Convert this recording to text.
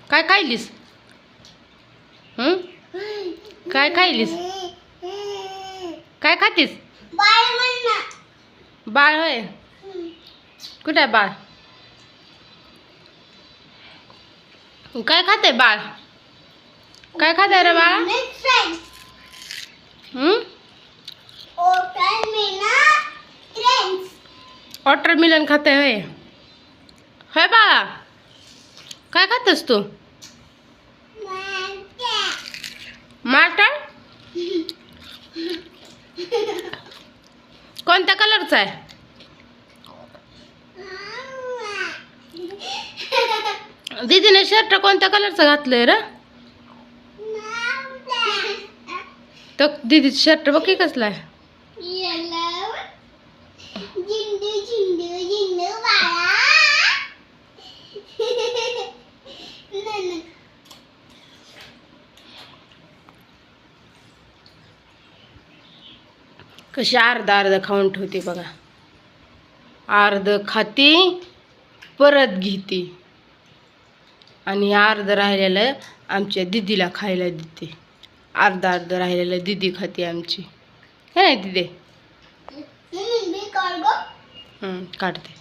काय खायलीस? काय खायलीस? काय खातीस? बाळ होय. कुठे आहे बाळ? काय खाते बाळ? काय खाते रे बाळ? वॉटरमेलन खाते होय. होय बाळा, काय खातेस तू? मार्टर? कोणत्या कलरचा आहे? दीदीने शर्ट कोणत्या कलरचा घातलंय रे? तो दीदीचा शर्ट बघ की कसला आहे. कशी अर्धा अर्धा खाऊन ठेवते बघा. अर्ध खाती परत घेते आणि अर्ध राहिलेलं आमच्या दीदीला खायला देते. अर्धा अर्ध राहिलेलं दीदी खाते आमची. हे नाही दीदी. काढते.